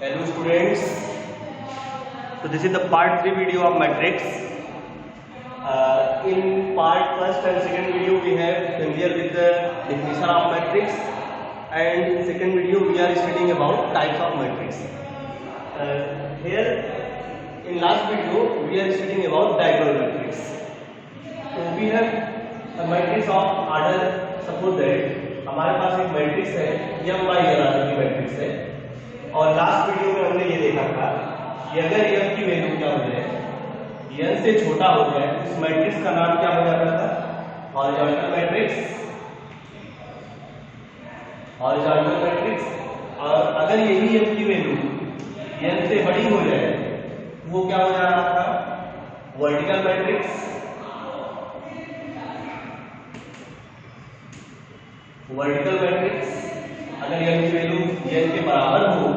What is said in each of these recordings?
Hello students. So this is the part 3 video of matrix. In part first and second video we have familiar with the definition of matrix, and in second video we are studying about types of matrix. Here in last video we are studying about diagonal matrix. So we have a matrix of order. Suppose that हमारे पास एक matrix है m by n ऑर्डर की matrix है, और last video में हमने ये देखा था कि अगर m की वैल्यू क्या हो जाए, n से छोटा हो जाए, तो इस मैट्रिक्स का नाम क्या हो जाता था? Horizontal matrix. Horizontal matrix. और अगर यही m की वैल्यू n से बड़ी हो जाए तो वो क्या हो जा रहा था? Vertical matrix. वर्टिकल मैट्रिक्स अगर m की वैल्यू n के बराबर हो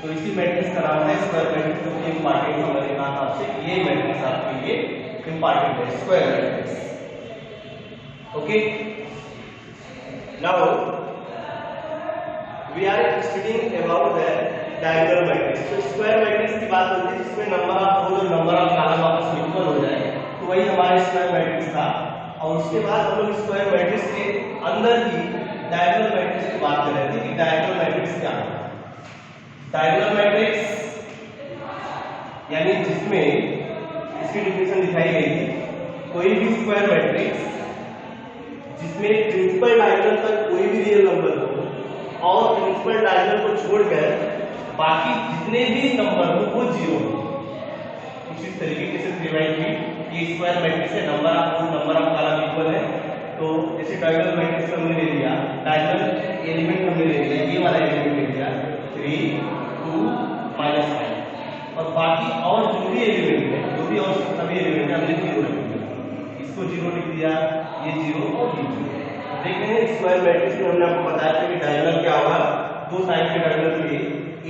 तो इसी मैट्रिक्स का नाम है स्क्वायर मैट्रिक्स, जो कि इंपॉर्टेंट है। मैंने कहा था आपसे ये मैट्रिक्स आपके लिए इंपॉर्टेंट है, square matrix. Okay, now we are studying about the diagonal matrix. तो स्क्वायर मैट्रिक्स की बात होती है जिसमें नंबर ऑफ रोज और नंबर ऑफ कॉलम आपस में इक्वल हो जाए, तो वही हमारा स्क्वायर मैट्रिक्स था। और उसके बाद हम लोग स्क्वायर मैट्रिक्स के अंदर ही डायगोनल मैट्रिक्स की बात कर रहे थे कि डायगोनल मैट्रिक्स क्या है। डायगोनल मैट्रिक्स यानी जिसमें इसकी डिफिनेशन दिखाई गई थी, कोई भी स्क्वायर मैट्रिक्स जिसमें प्रिंसिपल डायगोनल पर कोई भी रियल नंबर हो और प्रिंसिपल डायगोनल को छोड़कर बाकी जितने भी नंबर हो वो जीरो हो। कुछ इस तरीके से डिवाइड की ये स्क्वायर मैट्रिक्स है, number of rose number of column equal है। तो जैसे डायगोनल मैट्रिक्स हमने ले लिया, डायगोनल एलिमेंट हमने ले लिया, ये वाला एलिमेंट ले लिया 3 2 -5, और बाकी और जो भी एलिमेंट है, जो भी और सभी एलिमेंट है हमने जीरो रख दिया। इसको जीरो लिख दिया, ये जीरो और ये जीरो। देखते हैं स्क्वायर मैट्रिक्स में हमने आपको बताया था कि डायगोनल क्या होगा। दो साइड के डायगोनल के लिए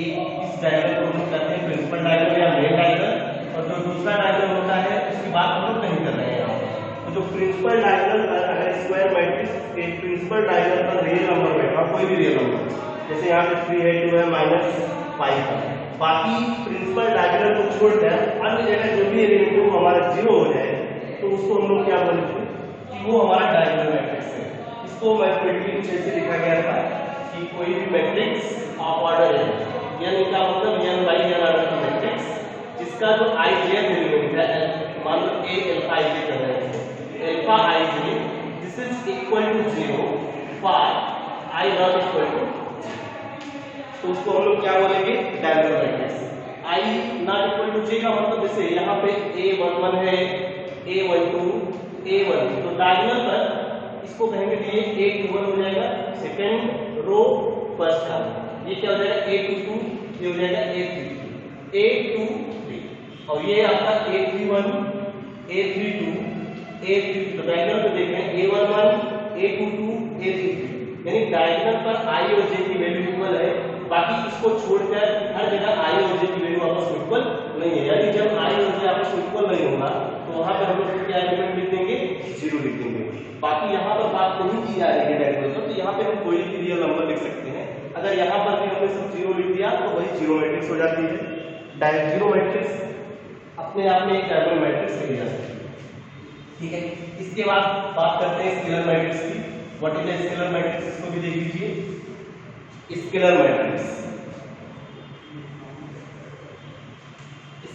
एक इस डायगोनल को हम कहते हैं प्रिंसिपल डायगोनल या मेन डायगोनल, और जो दूसरा डायगोनल होता है उसकी बात हम लोग नहीं कर रहे हैं यहाँ। तो जो प्रिंसिपल डायगोनल अगर स्क्वायर मैट्रिक्स एक प्रिंसिपल डायगोनल पर रियल नंबर बैठा, कोई भी रियल नंबर, जैसे यहाँ पे 3 है 2 है -5 है, बाकी प्रिंसिपल डायगोनल को छोड़कर अन्य जगह जो भी एलिमेंट हो हमारा जीरो हो जाए, तो उसको हम लोग क्या बोलते हैं कि वो हमारा डायगोनल मैट्रिक्स है। इसको मैथमेटिकली कुछ ऐसे लिखा गया था कि कोई भी मैट्रिक्स ऑफ ऑर्डर है, यानी क्या मतलब n by n ऑर्डर की मैट्रिक्स जिसका जो ijth एलिमेंट है, मान लो a अल्फा ij कर रहे हैं, alpha ij this is equal to 0 for i not equal to, तो उसको हम लोग क्या बोलेंगे? Diagonal matrix. i not equal to j का मतलब जैसे यहाँ पे a11 है, a12 a1, तो डायगोनल पर इसको कहेंगे कि ये a21 हो जाएगा, सेकंड रो फर्स्ट कॉलम, ये क्या हो जाएगा a22, ये हो जाएगा a32 a23, और ये आपका a31 a32 a33। तो डायगोनल पे देख रहे हैं a11 a22 a33, यानी डायगोनल पर i और j की वैल्यू इक्वल है, बाकी इसको छोड़कर हर जगह i और j की वैल्यू आपस में इक्वल नहीं है। यानी जब i और j आपस में इक्वल नहीं होगा तो वहां पर हम लोग क्या एलिमेंट लिख देंगे? जीरो लिख देंगे। बाकी यहाँ पर बात नहीं की जा रही है डायगोनल पर, तो यहाँ पे हम कोई भी रियल नंबर लिख सकते हैं। अगर यहाँ पर भी हमने सब जीरो लिख दिया तो वही जीरो मैट्रिक्स हो जाती है। जीरो मैट्रिक्स अपने आप में एक डायगोनल मैट्रिक्स कही जा सकती है। ठीक है, इसके बाद बात करते हैं स्केलर मैट्रिक्स की। What is the scalar matrix, इसको भी देख लीजिए। स्केलर मैट्रिक्स,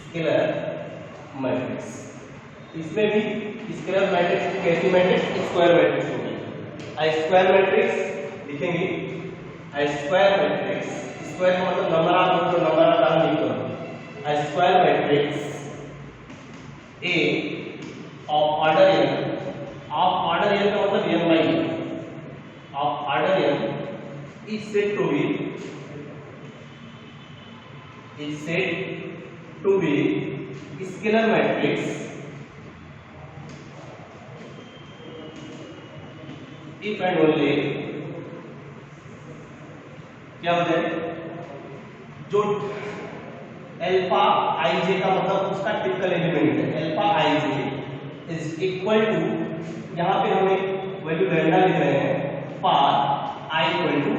स्केलर मैट्रिक्स, इसमें भी स्केलर मैट्रिक्स की कैसी मैट्रिक्स? स्क्वायर मैट्रिक्स होगी। स्क्वायर मैट्रिक्स लिखेंगे, स्क्वायर मैट्रिक्स, स्क्वायर का मतलब नंबर ऑफ रोज और number of column equal. Square matrix A of order n, of order n का मतलब n by n, of order n is said to be scalar matrix if and only क्या हो जाए? जो alpha ij का मतलब उसका टिपिकल एलिमेंट है, alpha ij is equal to, यहाँ पे हमें वैल्यू लैम्डा लिख रहे हैं, फॉर i इक्वल टू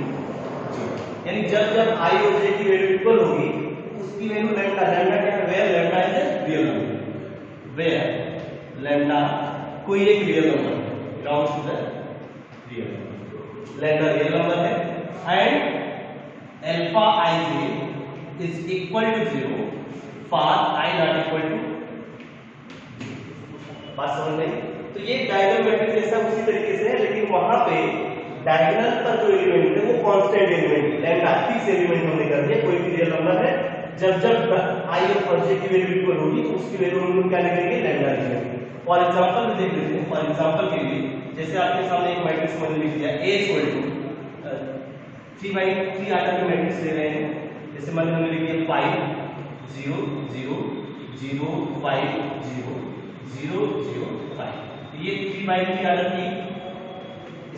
0। यानी जब जब i और j की वैल्यू इक्वल होगी उसकी वैल्यू लैम्डा, लैम्डा क्या है, where lambda is a real number, where lambda कोई एक रियल नंबर है, belongs to the real number, lambda real number है and alpha ij is equal to 0 for i not equal to, बात समझ में? तो ये डायगोनल मैट्रिक्स जैसा उसी तरीके से है, लेकिन वहां पे डायगोनल पर जो एलिमेंट है वो कांस्टेंट एलिमेंट है, लैम्डा फिक्स एलिमेंट हमने कर दिया, कोई भी रियल नंबर है जब जब i और j की वैल्यू इक्वल होगी तो उसकी वैल्यू हम लोग क्या लिखेंगे, लैम्डा लिखेंगे। फॉर एग्जांपल देख लेते हैं, फॉर एग्जांपल के लिए जैसे आपके सामने एक मैट्रिक्स मैंने लिख दिया a इक्वल टू 3/3 आर्डर के मैट्रिक्स ले रहे हैं, जैसे मैंने लिख दिया 5 0 0 0 5 0 0 0 5, ये 3/3 आर्डर की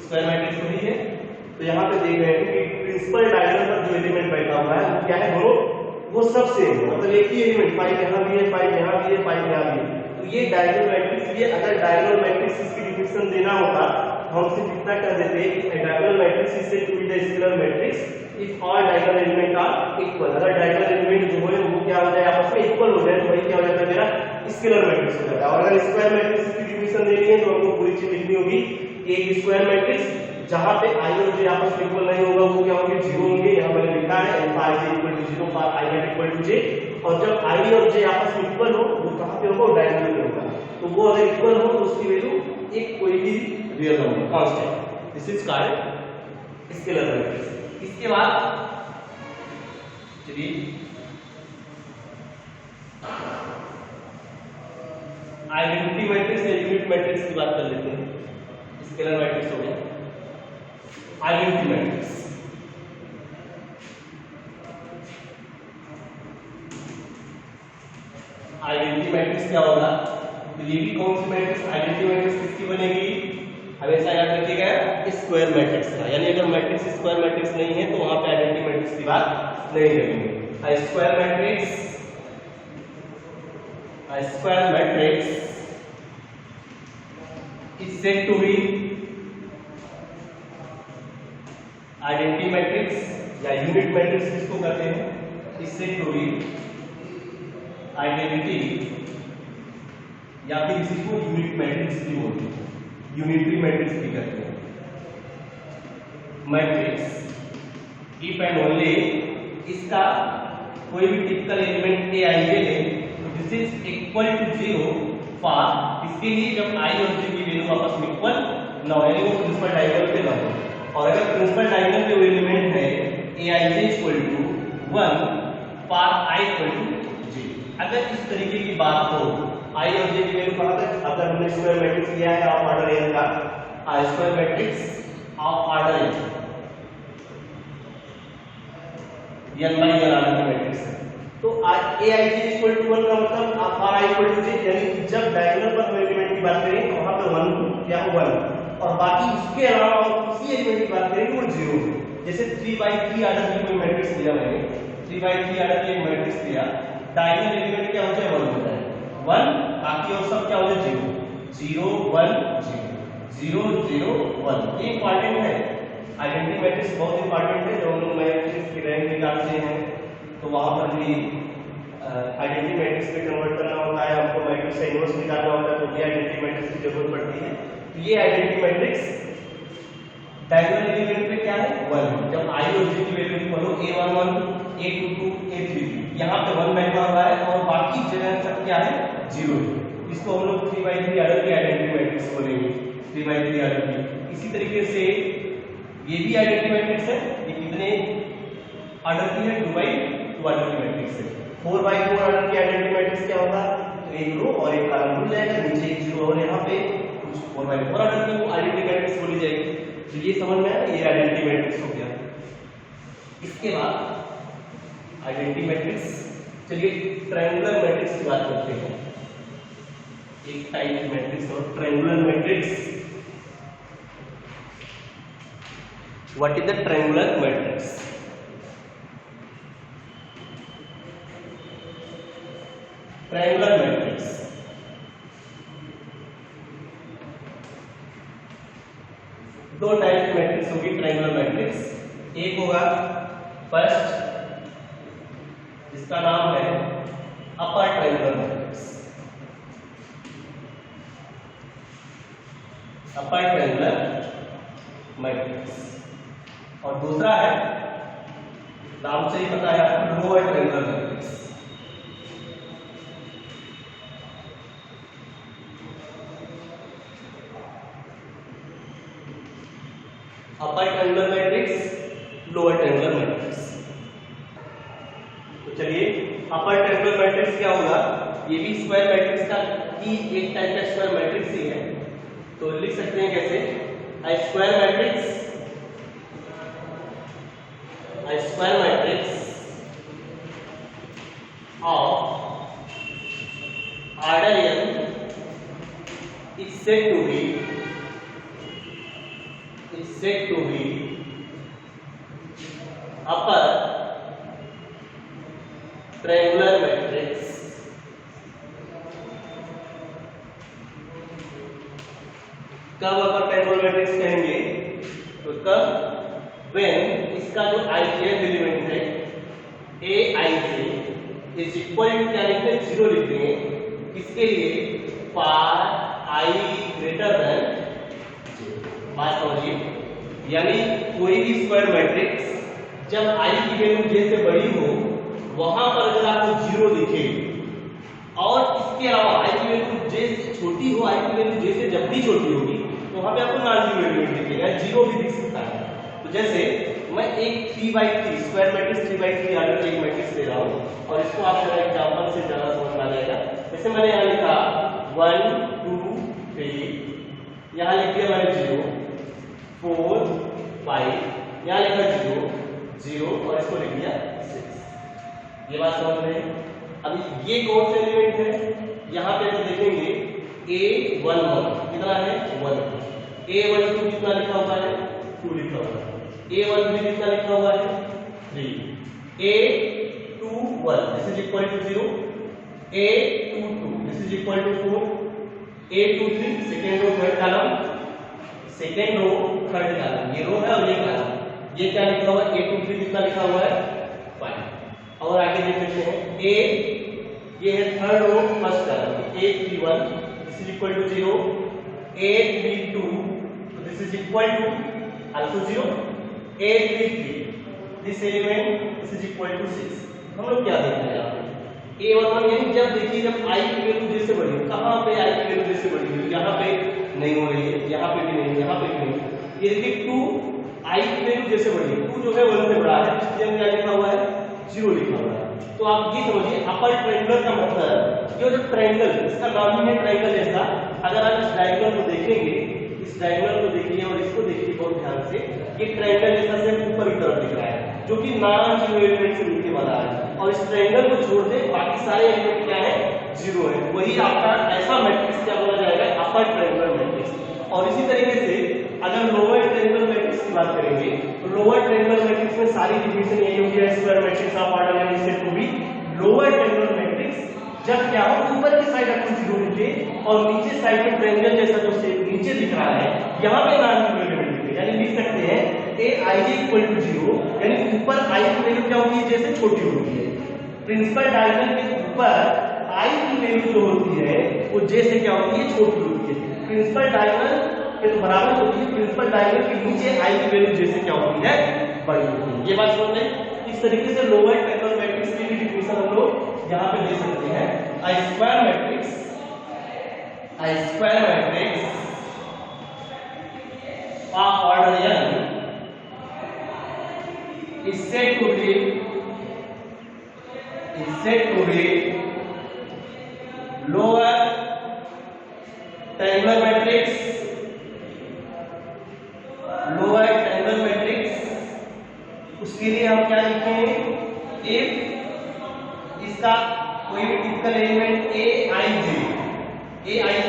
स्क्वायर मैट्रिक्स हो रही है। तो यहाँ पे देख रहे हैं कि प्रिंसिपल डायगोनल पर जो एलिमेंट बैठा हुआ है वो क्या है, वो सब सेम है, मतलब एक ही एलिमेंट 5 यहाँ भी है, 5 यहाँ भी है, 5 यहाँ भी है। तो ये डायगोनल मैट्रिक्स, ये अगर डायगोनल मैट्रिक्स इसकी डिफिनेशन देना होता हम सिर्फ इतना कर देते कि diagonal matrix is said to be the scalar matrix if all diagonal element are equal. अगर डायगोनल एलिमेंट जो है वो क्या हो जाए, आपस में इक्वल हो जाए, तो वही क्या हो जाता है, मेरा स्केलर मैट्रिक्स हो जाता है। और अगर स्क्वायर मैट्रिक्स की डिफिनेशन देनी है तो हमको पूरी चीज लिखनी होगी, एक स्क्वायर मैट्रिक्स जहां पे i और j आपस में इक्वल नहीं होगा वो क्या होंगे, 0 होंगे। यहाँ मैंने लिखा है alpha i j equal to 0 for i not equal to j, और जब i और j आपस में इक्वल हो वो कहां पे होगा, डायगोनल पे होगा। तो वो अगर इक्वल हो तो उसकी वैल्यू एक कोई भी real number constant, this is called scalar matrix. इसके बाद चलिए आइडेंटिटी मैट्रिक्स या यूनिट मैट्रिक्स की बात कर लेते हैं। स्केलर मैट्रिक्स हो गया, आइडेंटिटी मैट्रिक्स। आइडेंटिटी मैट्रिक्स क्या होगा, तो ये भी कौन सी मैट्रिक्स, आइडेंटिटी मैट्रिक्स किसकी बनेगी, हमेशा याद रखिएगा स्क्वायर मैट्रिक्स का। यानी अगर मैट्रिक्स स्क्वायर मैट्रिक्स नहीं है तो वहां पे आइडेंटिटी मैट्रिक्स की बात नहीं करेंगे। Square matrix, square matrix is said to be identity matrix या यूनिट मैट्रिक्स जिसको कहते हैं, is said to be identity या फिर इसी को यूनिट मैट्रिक्स भी बोलते हैं, यूनिटरी मैट्रिक्स भी कहते हैं। मैट्रिक्स इफ एंड ओनली इसका कोई भी टिपिकल एलिमेंट ए आई ले तो this is equal to 0 for, इसके लिए जब i और j की वैल्यू आपस में इक्वल ना हो, यानी वो प्रिंसिपल डायगोनल पे ना हो। और अगर प्रिंसिपल डायगोनल पे वो एलिमेंट है aij equal to 1 for i equal to j, अगर इस तरीके की बात हो i और j की वैल्यू कहां तक, अगर हमने स्क्वायर मैट्रिक्स लिया है ऑफ ऑर्डर n का, square matrix of order n n by n ऑर्डर की मैट्रिक्स है, तो aij इक्वल टू 1 का मतलब for i equal to j, यानी जब डायगोनल पर एलिमेंट की बात करें तो वहां पे 1 क्या हो 1, और बाकी उसके अलावा और किसी एलिमेंट की बात करें तो वो 0 है। जैसे 3/3 आर्डर की कोई मैट्रिक्स लिया मैंने, 3/3 आर्डर की एक मैट्रिक्स लिया, डायगोनल एलिमेंट क्या हो जाए 1 हो जाए, 1, बाकी और सब क्या हो जाए 0 0 1 0 0 0 1। ये इंपॉर्टेंट है, आइडेंटिटी मैट्रिक्स बहुत इंपॉर्टेंट है। जब हम लोग मैट्रिक्स की रैंक निकालते हैं तो वहां पर भी आइडेंटिटी मैट्रिक्स में कन्वर्ट करना होता है, हमको मैट्रिक्स का इनवर्स निकालना होता है, तो भी आइडेंटिटी मैट्रिक्स की जरूरत पड़ती है। तो ये आइडेंटिटी मैट्रिक्स डायगोनल एलिमेंट पे क्या है 1, जब i और j की वैल्यू इक्वल हो a11 a22 a33, यहाँ पे 1 बैठा हुआ है और बाकी जगह सब क्या है 0 है। इसको हम लोग 3/3 आर्डर की आइडेंटिटी मैट्रिक्स बोलेंगे, 3/3 आर्डर की। इसी तरीके से ये भी आइडेंटिटी मैट्रिक्स है, ये कितने ऑर्डर की है, 2/2 ऑर्डर की मैट्रिक्स है। 4/4 ऑर्डर की आइडेंटिटी मैट्रिक्स क्या होगा, तो एक रो और एक कॉलम मिल जाएगा, नीचे एक जीरो और यहाँ पे कुछ 4/4 ऑर्डर की वो आइडेंटिटी मैट्रिक्स बोली जाएगी। तो ये समझ में आया, ये आइडेंटिटी मैट्रिक्स हो गया। इसके बाद आइडेंटिटी मैट्रिक्स, चलिए ट्रायंगुलर मैट्रिक्स की बात करते हैं। एक टाइप मैट्रिक्स और triangular matrix. What is the triangular matrix? Triangular matrix दो टाइप की मैट्रिक्स होगी ट्रायंगुलर मैट्रिक्स। एक होगा फर्स्ट इसका नाम है upper triangular matrix, upper triangular matrix. और दूसरा है, नाम से ही पता है आपको, lower triangular matrix. Upper triangular matrix, lower triangular matrix. तो चलिए, अपर ट्रायंगुलर मैट्रिक्स क्या होगा, ये भी स्क्वायर मैट्रिक्स का ही एक टाइप का स्क्वायर मैट्रिक्स ही है। तो लिख सकते हैं कैसे, a square matrix of order n is said to be upper triangular matrix कब अपर ट्रायंगुलर मैट्रिक्स कहेंगे, तो कब, व्हेन इसका जो ith एलिमेंट है aij इज इक्वल टू, क्या लिखते हैं, 0 लिखते हैं। इसके लिए फॉर i ग्रेटर देन 0। बात समझिए, यानी कोई भी स्क्वायर मैट्रिक्स जब i की वैल्यू j से बड़ी हो, वहां पर अगर आपको 0 दिखे, और इसके अलावा i की वैल्यू j से छोटी हो, i की वैल्यू j से जब भी छोटी होगी, तो वहां पे आपको नॉन जीरो एलिमेंट दिखेगा, 0 भी दिख सकता है। तो जैसे मैं एक 3/3 स्क्वायर मैट्रिक्स 3/3 ऑर्डर की एक मैट्रिक्स ले रहा हूं, और इसको आप जरा एग्जांपल से ज्यादा समझ में आ जाएगा। जैसे मैंने यहां लिखा 1 2 3, यहां लिख दिया मैंने 0 4 5, यहां लिखा 0 0, और इसको लिख दिया 6। ये बात समझ रहे हैं। अभी ये कौन सा एलिमेंट है, यहां पे हम देखेंगे a11 कितना है, 1। a12 कितना लिखा हुआ है, 2 लिखा हुआ है। a13 कितना लिखा हुआ है, 3। a21 this is equal to 0, a22 this is equal to 4, a23 second row third column, second row third column, ये रो है और ये कॉलम। ये क्या लिखा हुआ है, a23 कितना लिखा हुआ है, 5। और आगे देख लेते हैं, a ये है third row first column, a31 this is equal to 0, a32 this is equal to also 0, a33 this element this is equal to 6। हम लोग क्या देख रहे हैं, a11 यानी जब देखिए जब i की वैल्यू j से बड़ी हो, कहां पे i की वैल्यू j से बड़ी हो, यहां पे नहीं हो रही है, यहां पे भी नहीं, यहां पे भी नहीं। ये देखिए 2 i की वैल्यू j से बड़ी है, 2 जो है 1 से बड़ा है, इसलिए हम क्या लिखा हुआ है, 0 लिखा हुआ है। तो आप ये समझिए, अपर ट्रायंगुलर का मतलब ये जो ट्रायंगल, इसका नाम ही है ट्रायंगल जैसा। अगर आप इस डायग्राम को देखेंगे, इस डायग्राम को देखिए और इसको देखिए बहुत ध्यान से, ये ट्रायंगल जैसा से ऊपर की तरफ दिख रहा है, जो कि नॉन जीरो एलिमेंट से मिलके बना है। और इस ट्रायंगल को छोड़ दे बाकी सारे एलिमेंट क्या है, 0 है। वही आपका ऐसा मैट्रिक्स क्या बोला जाएगा, अपर ट्रायंगुलर मैट्रिक्स। और इसी तरीके से अगर लोअर ट्रायंगुलर मैट्रिक्स की बात करेंगे, तो लोअर ट्रायंगुलर मैट्रिक्स में सारी डिफिनेशन यही होगी, square matrix of order n is said to be lower triangular matrix जब क्या हो, ऊपर की साइड आपको 0 दिखे और नीचे साइड में ट्रायंगल जैसा जो शेप नीचे दिख रहा है, यहां पे नॉन जीरो एलिमेंट दिखे। यानी लिख सकते हैं aij इक्वल टू 0, यानी ऊपर i की वैल्यू क्या होगी, जैसे छोटी होती है। प्रिंसिपल डायगोनल के ऊपर i की वैल्यू जो होती है वो j से क्या होती है, छोटी होती है। प्रिंसिपल डायगोनल के तो बराबर होती है, प्रिंसिपल डायगोनल के नीचे i की वैल्यू j से क्या होती है, बड़ी होती है। ये बात समझ लें। इस तरीके से लोअर ट्रायंगुलर मैट्रिक्स की भी डिफिनेशन हम लोग यहां पे दे सकते हैं। a square matrix of order n is said to be lower triangular matrix, उसके लिए हम क्या लिखेंगे, if इसका कोई भी टिपिकल एलिमेंट aij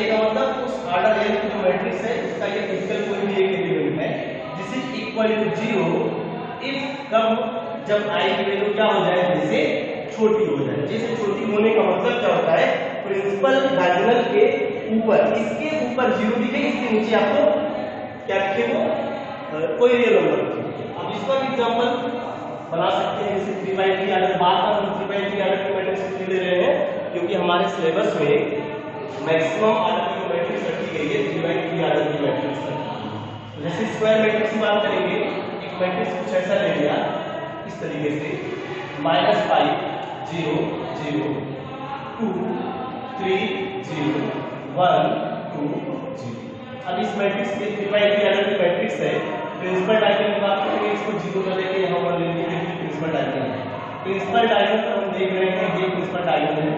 का मतलब उस ऑर्डर n की जो मैट्रिक्स है उसका ये टिपिकल कोई भी एक एलिमेंट है, this is equal to 0 if कब, जब i की वैल्यू क्या हो जाए, जैसे छोटी हो जाए। जैसे छोटी होने का मतलब क्या होता है, प्रिंसिपल डायगोनल के ऊपर, इसके ऊपर 0 दिखे, इसके नीचे आपको क्या दिखे, वो कोई रियल नंबर। अब इसका एग्जांपल बना सकते हैं। जैसे 3/3 आर्डर, बात हम 3/3 आर्डर की मैट्रिक्स इसलिए ले रहे हैं क्योंकि हमारे सिलेबस में मैक्सिमम आर्डर की मैट्रिक्स रखी गई है 3/3 आर्डर की मैट्रिक्स। जैसे स्क्वायर मैट्रिक्स की बात करेंगे, एक मैट्रिक्स कुछ ऐसा ले लिया इस तरीके से -5 0 0 2 3 0 1 2 0। अब इस मैट्रिक्स के 3/3 आर्डर की मैट्रिक्स है, प्रिंसिपल डायगोनल की बात करेंगे, इसको 0 कर लेके यहाँ पर ले लेंगे प्रिंसिपल डायगोनल। प्रिंसिपल डायगोनल हम देख रहे हैं, ये प्रिंसिपल डायगोनल है,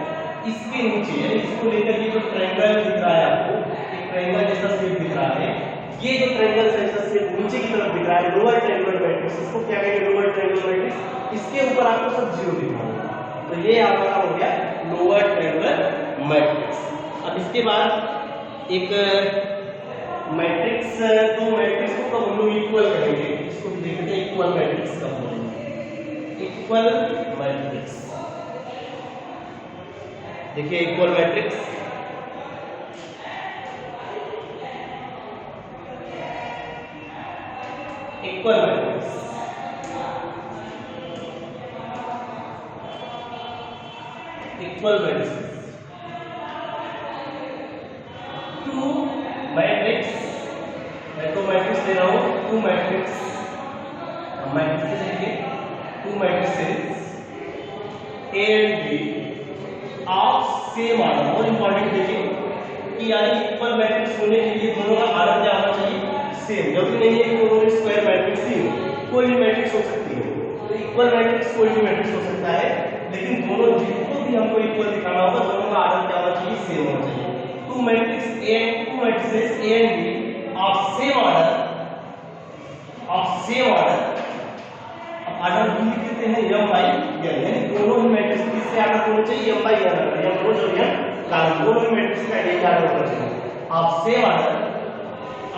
इसके नीचे यानी इसको लेकर ये जो ट्रायंगल दिख रहा है आपको, एक ट्रायंगल जैसा शेप दिख रहा है, ये जो ट्रायंगल जैसा शेप नीचे की तरफ दिख रहा है लोअर ट्रायंगल मैट्रिक्स, इसको क्या कहेंगे लोअर ट्रायंगल मैट्रिक्स। इसके ऊपर आपको सब 0 दिख रहा है, तो ये आपका हो गया लोअर ट्रायंगल मैट्रिक्स। अब इसके बाद एक मैट्रिक्स, दो मैट्रिक्स को कब हम लोग इक्वल करेंगे, इसको देखते हैं इक्वल मैट्रिक्स कब बोलेंगे। इक्वल मैट्रिक्स, देखिए equal matrix equal matrix equal matrix two matrix, मैं तो मैट्रिक्स ले रहा हूं, टू मैट्रिक्स, मैट्रिक्स देखिए two matrices A and B of same order. और इंपॉर्टेंट देखिए कि यानी इक्वल मैट्रिक्स होने के लिए दोनों का आर्डर क्या होना चाहिए, सेम। जरूरी नहीं है कि दोनों स्क्वायर मैट्रिक्स ही हो, कोई भी मैट्रिक्स हो सकती है, तो इक्वल मैट्रिक्स कोई भी मैट्रिक्स हो सकता है, लेकिन दोनों जिनको भी हमको इक्वल दिखाना होगा दोनों का आर्डर क्या होना चाहिए, सेम होना चाहिए। Two matrix A and two matrix A and B of same order, अब आर्डर भी लिख देते हैं m by n, यानी दोनों ही मैट्रिक्स किससे आर्डर होना चाहिए, m by n, m रोज और n कॉलम, दोनों ही मैट्रिक्स का एक आर्डर होना चाहिए। Of same order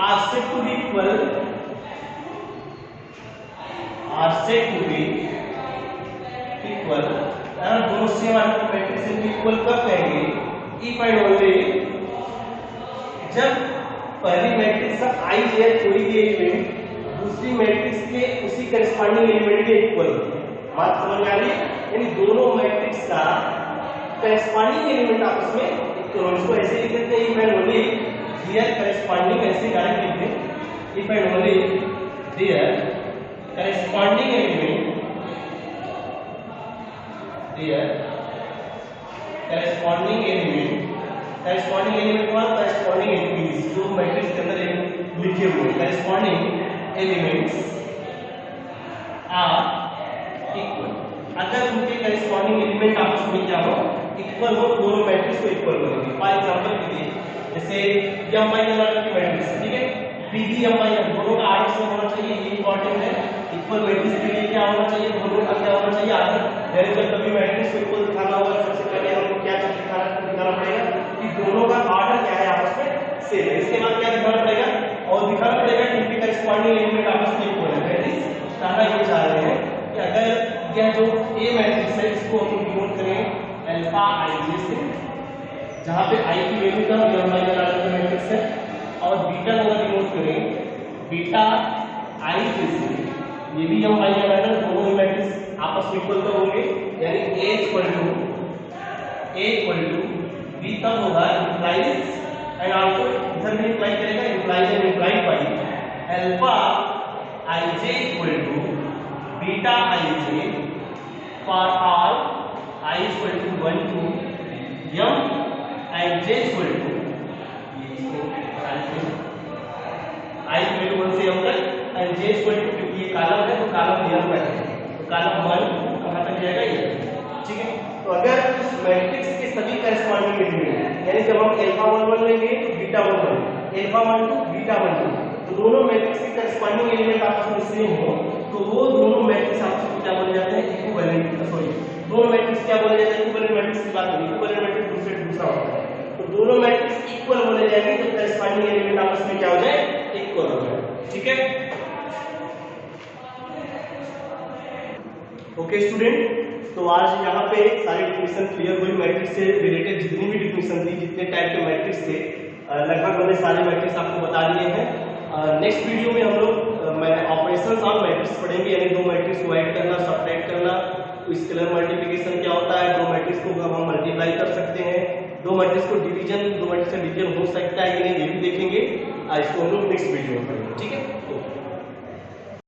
are said to be equal, are said to be equal, अगर दोनों सेम आर्डर की मैट्रिक्स को इक्वल कब कहेंगे, if and only जब पहली मैट्रिक्स का i या कोई भी एलिमेंट दूसरी मैट्रिक्स के उसी करस्पॉन्डिंग एलिमेंट के इक्वल हो। बात समझ में आ रही है, यानी दोनों मैट्रिक्स का करस्पॉन्डिंग एलिमेंट आपस में इक्वल हो। इसको ऐसे लिख देते हैं if and only their corresponding, ऐसे डायरेक्ट लिख दें if and only their corresponding element, their corresponding element, corresponding element कौन, corresponding elements जो मैट्रिक्स के अंदर लिखे हुए corresponding elements are equal। अगर उनके corresponding element आपस में क्या हो, इक्वल हो, दोनों मैट्रिक्स को इक्वल करेंगे। फॉर एग्जांपल के लिए जैसे m by n की मैट्रिक्स, ठीक है, b भी m by n, दोनों का आर्डर सेम होना चाहिए, ये इंपॉर्टेंट है। इक्वल मैट्रिक्स के लिए क्या होना चाहिए, दोनों का क्या होना चाहिए, आर्डर। यानी जब कभी मैट्रिक्स को इक्वल दिखाना होगा सबसे पहले हमको क्या चीज दिखाना पड़ेगा कि दोनों का आर्डर क्या है आपस में सेम है। इसके बाद क्या दिखाना पड़ेगा, और दिखाना पड़ेगा कि इनके करस्पॉन्डिंग एलिमेंट आपस में इक्वल है। दैट इज कहना ये चाह रहे हैं कि अगर यह जो a मैट्रिक्स है इसको हम डिनोट करें अल्फा ij से, जहां पे i की वैल्यू का m by n आर्डर का मैट्रिक्स है, और बीटा को डिनोट करें बीटा i से, ये भी m by n आर्डर, दोनों ही मैट्रिक्स आपस में इक्वल तो होंगे, यानी a इक्वल टू b तब होगा इंप्लाइज एंड आल्सो इधर भी इंप्लाई करेगा, implies and implied by alpha ij equal to beta ij for all i equal to 1 to m and j equal to i equal to 1 से m तक and j equal to, क्योंकि ये column है तो column m का है, तो column 1 कहां तक जाएगा ये, ठीक है। तो अगर उस मैट्रिक्स के सभी करस्पॉन्डिंग एलिमेंट, यानी जब हम अल्फा 1 लेंगे तो बीटा 1 अल्फा 1 2 बीटा 1 2, तो दोनों मैट्रिक्स के करस्पॉन्डिंग एलिमेंट आपस में सेम हो, तो वो दोनों मैट्रिक्स आपस में क्या बोले जाते हैं, इक्विवेलेंट। सॉरी, दोनों मैट्रिक्स क्या बोले जाते हैं, इक्विवेलेंट मैट्रिक्स की बात करें, इक्विवेलेंट मैट्रिक्स दूसरा होता है, तो दोनों मैट्रिक्स इक्वल बोले जाएंगे तो करस्पॉन्डिंग एलिमेंट आपस में क्या हो जाए, इक्वल हो जाए, ठीक है। ओके स्टूडेंट, तो आज यहाँ पे सारी डिफिनेशन क्लियर हुई, मैट्रिक्स से रिलेटेड जितनी भी डिफिनेशन थी, जितने टाइप के मैट्रिक्स थे, लगभग मैंने सारे मैट्रिक्स आपको बता दिए हैं। नेक्स्ट वीडियो में हम लोग मैंने ऑपरेशंस ऑन मैट्रिक्स पढ़ेंगे, यानी दो मैट्रिक्स को ऐड करना, सब्ट्रैक्ट करना, स्केलर मल्टीप्लिकेशन क्या होता है, दो मैट्रिक्स को हम मल्टीप्लाई कर सकते हैं, दो मैट्रिक्स को डिवीजन, दो मैट्रिक्स का डिवीजन हो सकता है कि नहीं ये भी देखेंगे। आज इसको हम लोग नेक्स्ट वीडियो में पढ़ेंगे, ठीक है।